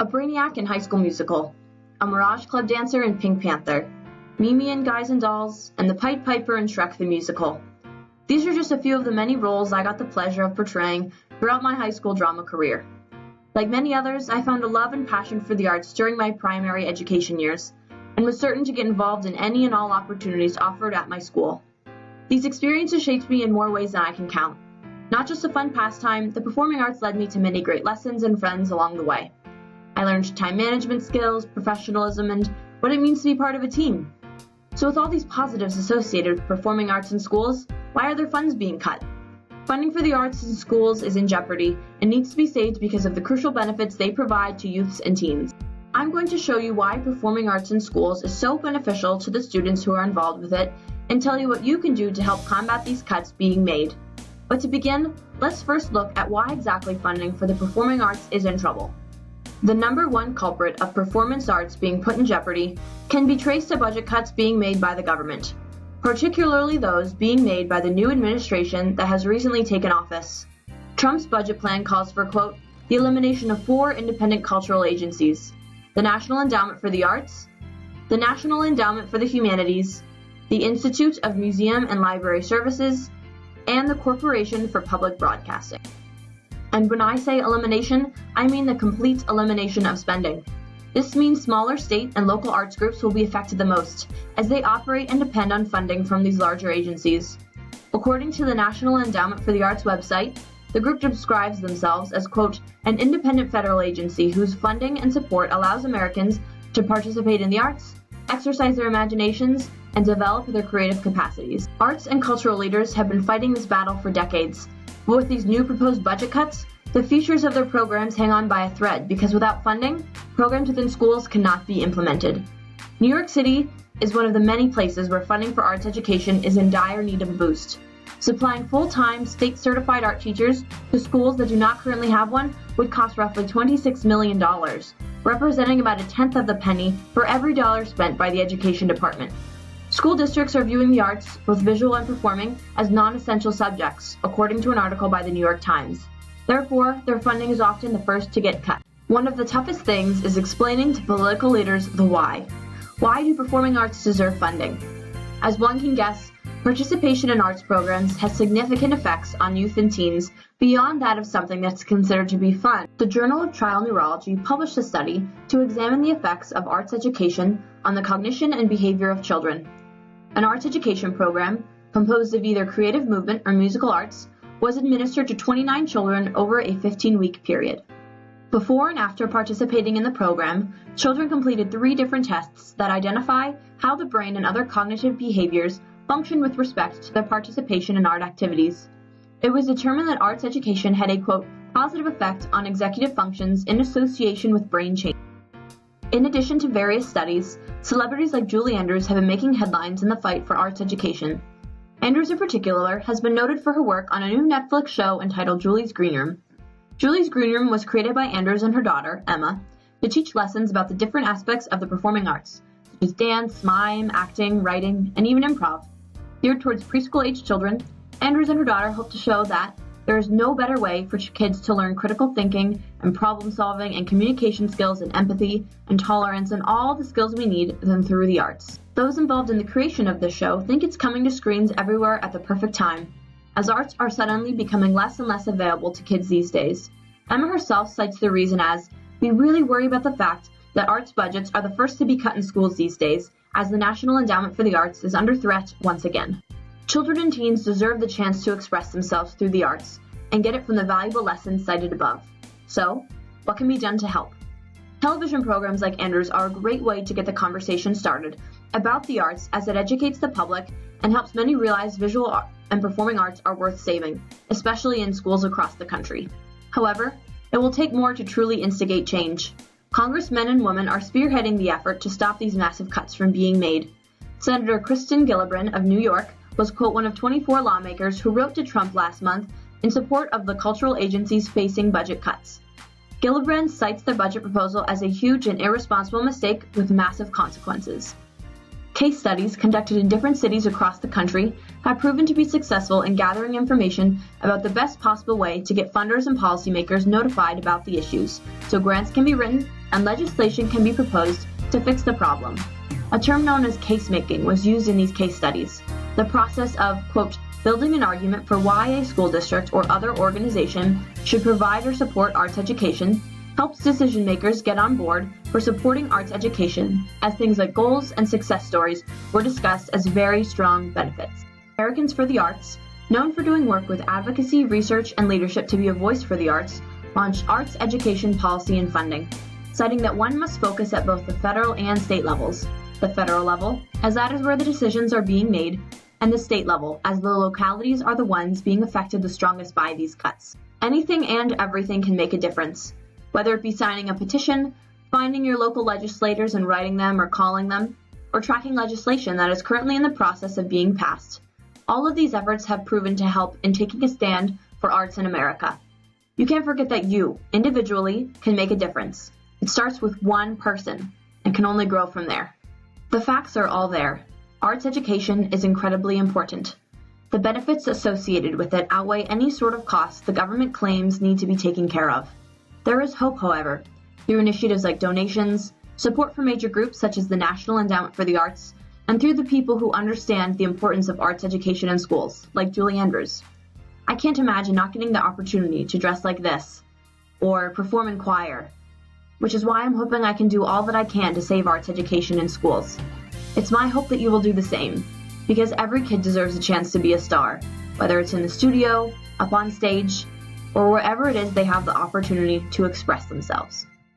a Brainiac in High School Musical, a Mirage Club dancer in Pink Panther, Mimi in Guys and Dolls, and the Pied Piper in Shrek the Musical. These are just a few of the many roles I got the pleasure of portraying throughout my high school drama career. Like many others, I found a love and passion for the arts during my primary education years, and was certain to get involved in any and all opportunities offered at my school. These experiences shaped me in more ways than I can count. Not just a fun pastime, the performing arts led me to many great lessons and friends along the way. I learned time management skills, professionalism, and what it means to be part of a team. So with all these positives associated with performing arts in schools, why are their funds being cut? Funding for the arts in schools is in jeopardy and needs to be saved because of the crucial benefits they provide to youths and teens. I'm going to show you why performing arts in schools is so beneficial to the students who are involved with it, and tell you what you can do to help combat these cuts being made. But to begin, let's first look at why exactly funding for the performing arts is in trouble. The number one culprit of performance arts being put in jeopardy can be traced to budget cuts being made by the government, particularly those being made by the new administration that has recently taken office. Trump's budget plan calls for, quote, the elimination of 4 independent cultural agencies: the National Endowment for the Arts, the National Endowment for the Humanities, the Institute of Museum and Library Services, and the Corporation for Public Broadcasting. And when I say elimination, I mean the complete elimination of spending. This means smaller state and local arts groups will be affected the most, as they operate and depend on funding from these larger agencies. According to the National Endowment for the Arts website, the group describes themselves as, quote, an independent federal agency whose funding and support allows Americans to participate in the arts, exercise their imaginations, and develop their creative capacities. Arts and cultural leaders have been fighting this battle for decades, but with these new proposed budget cuts, the futures of their programs hang on by a thread because without funding, programs within schools cannot be implemented. New York City is one of the many places where funding for arts education is in dire need of a boost. Supplying full-time, state-certified art teachers to schools that do not currently have one would cost roughly $26 million, representing about a tenth of the penny for every dollar spent by the education department. School districts are viewing the arts, both visual and performing, as non-essential subjects, according to an article by the New York Times. Therefore, their funding is often the first to get cut. One of the toughest things is explaining to political leaders the why. Why do performing arts deserve funding? As one can guess, participation in arts programs has significant effects on youth and teens beyond that of something that's considered to be fun. The Journal of Child Neurology published a study to examine the effects of arts education on the cognition and behavior of children. An arts education program, composed of either creative movement or musical arts, was administered to 29 children over a 15-week period. Before and after participating in the program, children completed 3 different tests that identify how the brain and other cognitive behaviors function with respect to their participation in art activities. It was determined that arts education had a, quote, positive effect on executive functions in association with brain change. In addition to various studies, celebrities like Julie Andrews have been making headlines in the fight for arts education. Andrews in particular has been noted for her work on a new Netflix show entitled Julie's Green Room. Julie's Green Room was created by Andrews and her daughter, Emma, to teach lessons about the different aspects of the performing arts, such as dance, mime, acting, writing, and even improv. Geared towards preschool-age children, Andrews and her daughter hope to show that there is no better way for kids to learn critical thinking and problem-solving and communication skills and empathy and tolerance and all the skills we need than through the arts. Those involved in the creation of this show think it's coming to screens everywhere at the perfect time, as arts are suddenly becoming less and less available to kids these days. Emma herself cites the reason as, we really worry about the fact that arts budgets are the first to be cut in schools these days, as the National Endowment for the Arts is under threat once again. Children and teens deserve the chance to express themselves through the arts and get it from the valuable lessons cited above. So, what can be done to help? Television programs like Andrews are a great way to get the conversation started about the arts, as it educates the public and helps many realize visual and performing arts are worth saving, especially in schools across the country. However, it will take more to truly instigate change. Congressmen and women are spearheading the effort to stop these massive cuts from being made. Senator Kristen Gillibrand of New York was, quote, one of 24 lawmakers who wrote to Trump last month in support of the cultural agencies facing budget cuts. Gillibrand cites the budget proposal as a huge and irresponsible mistake with massive consequences. Case studies conducted in different cities across the country have proven to be successful in gathering information about the best possible way to get funders and policymakers notified about the issues, so grants can be written and legislation can be proposed to fix the problem. A term known as case-making was used in these case studies, the process of, quote, building an argument for why a school district or other organization should provide or support arts education helps decision makers get on board for supporting arts education, as things like goals and success stories were discussed as very strong benefits. Americans for the Arts, known for doing work with advocacy, research, and leadership to be a voice for the arts, launched arts education policy and funding, citing that one must focus at both the federal and state levels. The federal level, as that is where the decisions are being made, and the state level, as the localities are the ones being affected the strongest by these cuts. Anything and everything can make a difference, whether it be signing a petition, finding your local legislators and writing them or calling them, or tracking legislation that is currently in the process of being passed. All of these efforts have proven to help in taking a stand for arts in America. You can't forget that you, individually, can make a difference. It starts with one person and can only grow from there. The facts are all there. Arts education is incredibly important. The benefits associated with it outweigh any sort of costs the government claims need to be taken care of. There is hope, however, through initiatives like donations, support from major groups such as the National Endowment for the Arts, and through the people who understand the importance of arts education in schools, like Julie Andrews. I can't imagine not getting the opportunity to dress like this, or perform in choir, which is why I'm hoping I can do all that I can to save arts education in schools. It's my hope that you will do the same, because every kid deserves a chance to be a star, whether it's in the studio, up on stage, or wherever it is they have the opportunity to express themselves.